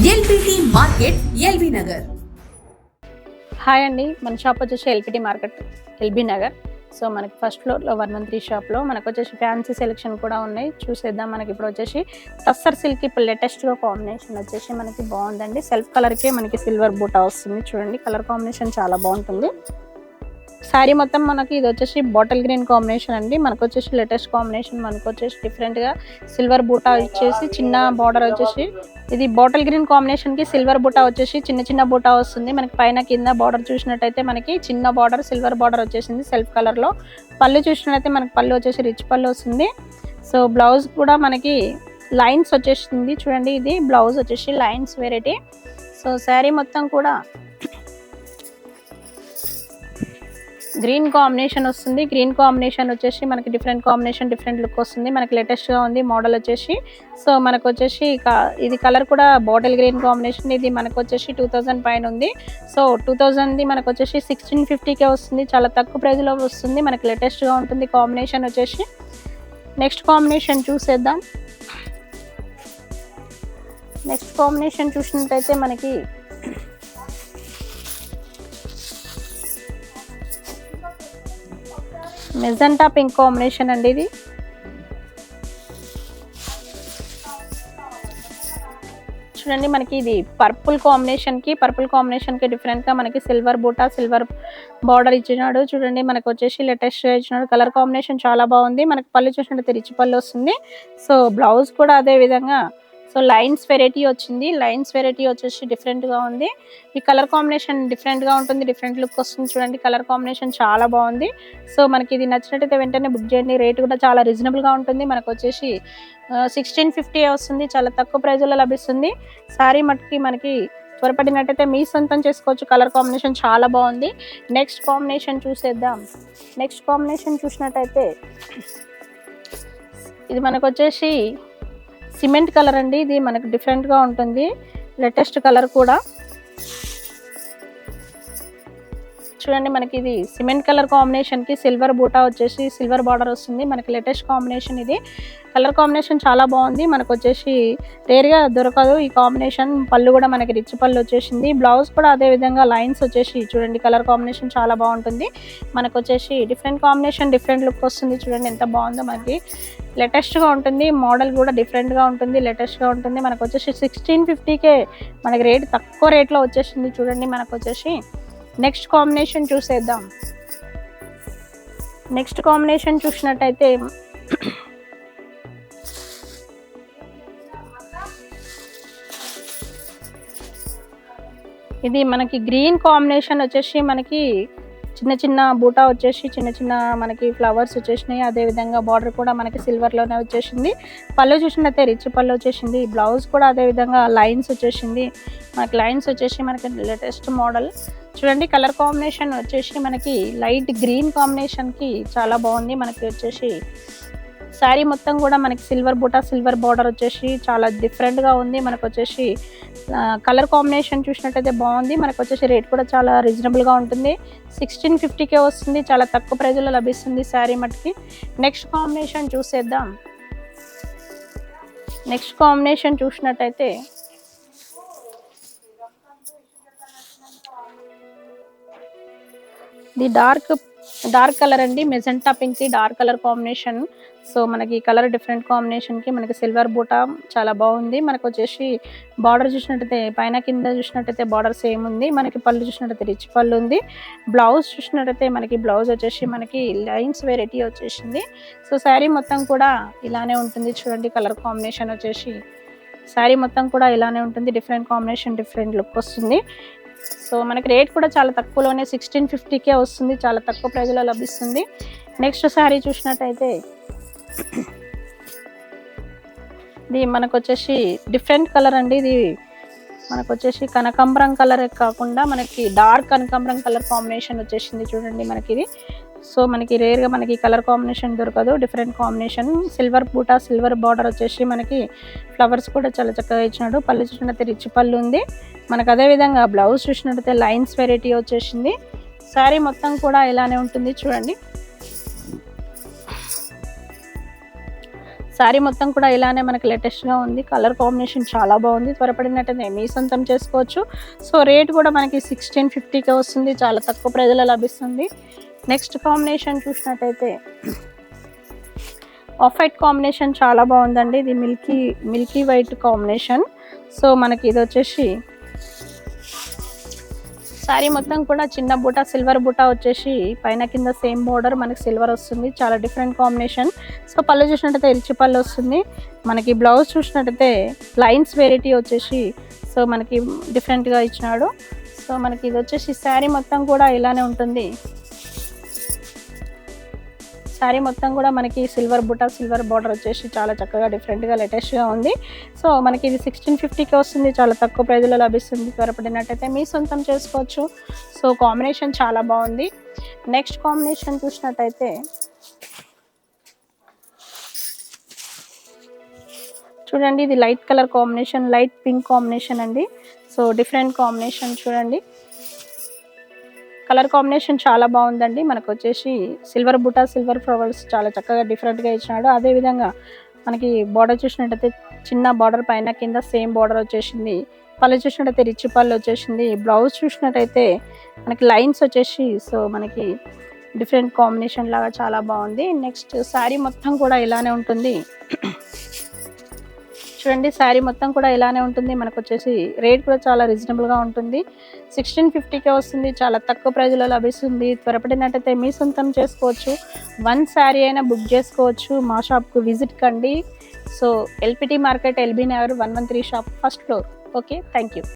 LBT market LB Nagar. Hi అండి, మన shop వచ్చేసి LBT market LB Nagar. So మనకి ఫస్ట్ ఫ్లోర్లో 113 షాప్లో మనకు వచ్చేసి ఫ్యాన్సీ సెలెక్షన్ కూడా ఉన్నాయి, చూసేద్దాం. మనకి ఇప్పుడు వచ్చేసి టస్సర్ సిల్క్ ఇప్పుడు లేటెస్ట్గా కాంబినేషన్ వచ్చేసి మనకి బాగుందండి. సెల్ఫ్ కలర్కే మనకి సిల్వర్ బూటా వస్తుంది. చూడండి, కలర్ కాంబినేషన్ చాలా బాగుంటుంది. శారీ మొత్తం మనకి ఇది వచ్చేసి బాటిల్ గ్రీన్ కాంబినేషన్ అండి. మనకు వచ్చేసి లేటెస్ట్ కాంబినేషన్, మనకు వచ్చేసి డిఫరెంట్గా సిల్వర్ బూటా వచ్చేసి చిన్న బార్డర్ వచ్చేసి ఇది బాటిల్ గ్రీన్ కాంబినేషన్కి సిల్వర్ బూటా వచ్చేసి చిన్న బూటా వస్తుంది. మనకి పైన కింద బార్డర్ చూసినట్టయితే మనకి చిన్న బార్డర్ సిల్వర్ బార్డర్ వచ్చేసింది సెల్ఫ్ కలర్లో. పళ్ళు చూసినట్టయితే మనకి పళ్ళు వచ్చేసి రిచ్ పళ్ళు వస్తుంది. సో బ్లౌజ్ కూడా మనకి లైన్స్ వచ్చేసింది. చూడండి, ఇది బ్లౌజ్ వచ్చేసి లైన్స్ వెరైటీ. సో శారీ మొత్తం కూడా గ్రీన్ కాంబినేషన్ వస్తుంది. గ్రీన్ కాంబినేషన్ వచ్చేసి మనకి డిఫరెంట్ లుక్ వస్తుంది. మనకి లేటెస్ట్గా ఉంది మోడల్ వచ్చేసి. సో మనకు వచ్చేసి ఇది కలర్ కూడా బాటిల్ గ్రీన్ కాంబినేషన్. ఇది మనకు వచ్చేసి 2000 పైన ఉంది. సో 2000ది మనకు వచ్చేసి 1650కే వస్తుంది. చాలా తక్కువ ప్రైస్లో వస్తుంది. మనకి లేటెస్ట్గా ఉంటుంది కాంబినేషన్ వచ్చేసి. నెక్స్ట్ కాంబినేషన్ చూసేద్దాం. నెక్స్ట్ కాంబినేషన్ చూసినట్టయితే మనకి మెజెంటా పింక్ కాంబినేషన్ అండి. ఇది చూడండి, మనకి ఇది పర్పుల్ కాంబినేషన్కి డిఫరెంట్గా మనకి సిల్వర్ బూటా సిల్వర్ బార్డర్ ఇచ్చినాడు. చూడండి, మనకు వచ్చేసి లేటెస్ట్గా ఇచ్చినాడు. కలర్ కాంబినేషన్ చాలా బాగుంది. మనకి పళ్ళు చూసినట్టయితే రిచ్ పళ్ళు వస్తుంది. సో బ్లౌజ్ కూడా అదే విధంగా సో లైన్స్ వెరైటీ వచ్చింది. లైన్స్ వెరైటీ వచ్చేసి డిఫరెంట్గా ఉంది. ఈ కలర్ కాంబినేషన్ డిఫరెంట్గా ఉంటుంది, డిఫరెంట్ లుక్ వస్తుంది. చూడండి, కలర్ కాంబినేషన్ చాలా బాగుంది. సో మనకి ఇది నచ్చినట్టయితే వెంటనే బుక్ చేయండి. రేట్ కూడా చాలా రీజనబుల్గా ఉంటుంది. మనకు వచ్చేసి 1650 వస్తుంది. చాలా తక్కువ ప్రైజ్లో లభిస్తుంది. శారీ మట్టుకి మనకి త్వరపడినట్టయితే మీ సొంతం చేసుకోవచ్చు. కలర్ కాంబినేషన్ చాలా బాగుంది. నెక్స్ట్ కాంబినేషన్ చూసేద్దాం. నెక్స్ట్ కాంబినేషన్ చూసినట్టయితే ఇది మనకు వచ్చేసి సిమెంట్ కలర్ అండి. ఇది మనకు డిఫరెంట్గా ఉంటుంది, లేటెస్ట్ కలర్ కూడా. చూడండి, మనకి ఇది సిమెంట్ కలర్ కాంబినేషన్కి సిల్వర్ బూటా వచ్చేసి సిల్వర్ బార్డర్ వస్తుంది. మనకి లేటెస్ట్ కాంబినేషన్ ఇది. కలర్ కాంబినేషన్ చాలా బాగుంది. మనకు వచ్చేసి రేర్గా దొరకదు ఈ కాంబినేషన్. పళ్ళు కూడా మనకి రిచ్ పళ్ళు వచ్చేసింది. బ్లౌజ్ కూడా అదే విధంగా లైన్స్ వచ్చేసి చూడండి, కలర్ కాంబినేషన్ చాలా బాగుంటుంది. మనకు వచ్చేసి డిఫరెంట్ కాంబినేషన్, డిఫరెంట్ లుక్ వస్తుంది. చూడండి ఎంత బాగుందో. మనకి లేటెస్ట్గా ఉంటుంది, మోడల్ కూడా డిఫరెంట్గా ఉంటుంది, లేటెస్ట్గా ఉంటుంది. మనకు వచ్చేసి 1650కే మనకి రేట్ తక్కువ రేట్లో వచ్చేసింది. చూడండి, మనకు వచ్చేసి నెక్స్ట్ కాంబినేషన్ చూసేద్దాం. నెక్స్ట్ కాంబినేషన్ చూసినట్టయితే ఇది మనకి గ్రీన్ కాంబినేషన్ వచ్చేసి మనకి చిన్న బూటా వచ్చేసి చిన్న మనకి ఫ్లవర్స్ వచ్చేసినాయి. అదేవిధంగా బార్డర్ కూడా మనకి సిల్వర్లోనే వచ్చేసింది. పళ్ళు చూసినట్టయితే రిచ్ పళ్ళు వచ్చేసింది. బ్లౌజ్ కూడా అదేవిధంగా లైన్స్ వచ్చేసింది. మనకి లైన్స్ వచ్చేసి మనకి లేటెస్ట్ మోడల్. చూడండి, కలర్ కాంబినేషన్ వచ్చేసి మనకి లైట్ గ్రీన్ కాంబినేషన్కి చాలా బాగుంది. మనకి వచ్చేసి శారీ మొత్తం కూడా మనకి సిల్వర్ బూటా సిల్వర్ బార్డర్ వచ్చేసి చాలా డిఫరెంట్గా ఉంది. మనకు వచ్చేసి కలర్ కాంబినేషన్ చూసినట్టయితే బాగుంది. మనకు వచ్చేసి రేట్ కూడా చాలా రీజనబుల్గా ఉంటుంది. 1650కే వస్తుంది. చాలా తక్కువ ప్రైజ్లో లభిస్తుంది శారీ మట్టుకి. నెక్స్ట్ కాంబినేషన్ చూసేద్దాం. నెక్స్ట్ కాంబినేషన్ చూసినట్టయితే ఇది డార్క్ కలర్ అండి. మెజెంటా పింక్ కి డార్క్ కలర్ కాంబినేషన్. సో మనకి కలర్ డిఫరెంట్ కాంబినేషన్కి మనకి సిల్వర్ బూటా చాలా బాగుంది. మనకు వచ్చేసి బార్డర్ చూసినట్టయితే పైన కింద చూసినట్టయితే బార్డర్ సేమ్ ఉంది. మనకి పళ్ళు చూసినట్టయితే రిచ్ పళ్ళు ఉంది. బ్లౌజ్ చూసినట్టయితే మనకి బ్లౌజ్ వచ్చేసి మనకి లైన్స్ వెరైటీ వచ్చేసింది. సో శారీ మొత్తం కూడా ఇలానే ఉంటుంది. చూడండి, కలర్ కాంబినేషన్ వచ్చేసి శారీ మొత్తం కూడా ఇలానే ఉంటుంది. డిఫరెంట్ కాంబినేషన్, డిఫరెంట్ లుక్ వస్తుంది. సో మనకి రేట్ కూడా చాలా తక్కువలోనే 1650కే వస్తుంది. చాలా తక్కువ ప్రైజ్లో లభిస్తుంది. నెక్స్ట్ శారీ చూసినట్టయితే ఇది మనకు వచ్చేసి డిఫరెంట్ కలర్ అండి. ఇది మనకు వచ్చేసి కనకాంబరం కలర్ కాకుండా మనకి డార్క్ కనకాంబరం కలర్ కాంబినేషన్ వచ్చేసింది. చూడండి, మనకి ఇది సో మనకి రేర్గా మనకి కలర్ కాంబినేషన్ దొరకదు, డిఫరెంట్ కాంబినేషన్. సిల్వర్ బూటా సిల్వర్ బార్డర్ వచ్చేసి మనకి ఫ్లవర్స్ కూడా చాలా చక్కగా ఇచ్చినాడు. పళ్ళు చూసినట్టయితే రిచ్ పళ్ళు ఉంది. మనకు అదేవిధంగా బ్లౌజ్ చూసినట్టయితే లైన్స్ వెరైటీ వచ్చేసింది. శారీ మొత్తం కూడా ఇలానే ఉంటుంది. చూడండి, శారీ మొత్తం కూడా ఇలానే మనకి లేటెస్ట్గా ఉంది. కలర్ కాంబినేషన్ చాలా బాగుంది. త్వరపడినట్టయితే మీ సొంతం చేసుకోవచ్చు. సో రేట్ కూడా మనకి 1650కే వస్తుంది. చాలా తక్కువ ప్రైజ్లో లభిస్తుంది. నెక్స్ట్ కాంబినేషన్ చూసినట్టయితే ఆఫ్ వైట్ కాంబినేషన్ చాలా బాగుందండి. ఇది మిల్కీ వైట్ కాంబినేషన్. సో మనకి ఇది వచ్చేసి శారీ మొత్తం కూడా చిన్న బూటా, సిల్వర్ బూటా వచ్చేసి పైన కింద సేమ్ బోర్డర్ మనకి సిల్వర్ వస్తుంది. చాలా డిఫరెంట్ కాంబినేషన్. సో పళ్ళు చూసినట్టయితే ఇరిచి పళ్ళు వస్తుంది. మనకి బ్లౌజ్ చూసినట్టయితే లైన్స్ వెరైటీ వచ్చేసి సో మనకి డిఫరెంట్గా ఇచ్చినాడు. సో మనకి ఇది వచ్చేసి శారీ మొత్తం కూడా ఇలానే ఉంటుంది. శారీ మొత్తం కూడా మనకి సిల్వర్ బుట్ట, సిల్వర్ బార్డర్ వచ్చేసి చాలా చక్కగా డిఫరెంట్గా లేటెస్ట్గా ఉంది. సో మనకి ఇది 1650కి వస్తుంది. చాలా తక్కువ ప్రైజ్లో లభిస్తుంది. త్వరపడినట్టయితే మీ సొంతం చేసుకోవచ్చు. సో కాంబినేషన్ చాలా బాగుంది. నెక్స్ట్ కాంబినేషన్ చూసినట్టయితే చూడండి, ఇది light colour combination, light pink combination అండి. సో డిఫరెంట్ కాంబినేషన్ చూడండి. కలర్ కాంబినేషన్ చాలా బాగుందండి. మనకు వచ్చేసి సిల్వర్ బుటా, సిల్వర్ ఫ్లవర్స్ చాలా చక్కగా డిఫరెంట్గా ఇచ్చినాడు. అదేవిధంగా మనకి బార్డర్ చూసినట్టయితే చిన్న బార్డర్ పైన కింద సేమ్ బార్డర్ వచ్చేసింది. పళ్ళు చూసినట్టయితే రిచ్ పళ్ళు వచ్చేసింది. బ్లౌజ్ చూసినట్టయితే మనకి లైన్స్ వచ్చేసి సో మనకి డిఫరెంట్ కాంబినేషన్ లాగా చాలా బాగుంది. నెక్స్ట్ శారీ మొత్తం కూడా ఇలానే ఉంటుంది. చూడండి, శారీ మొత్తం కూడా ఇలానే ఉంటుంది. మనకు వచ్చేసి రేట్ కూడా చాలా రీజనబుల్గా ఉంటుంది. 1650కే వస్తుంది. చాలా తక్కువ ప్రైజ్లో లభిస్తుంది. త్వరపడినట్టయితే మీ సొంతం చేసుకోవచ్చు. 1 శారీ అయినా బుక్ చేసుకోవచ్చు. మా షాప్కు విజిట్ కండి. So LPT market, LB Nagar 113 shop, first floor. Okay, thank you.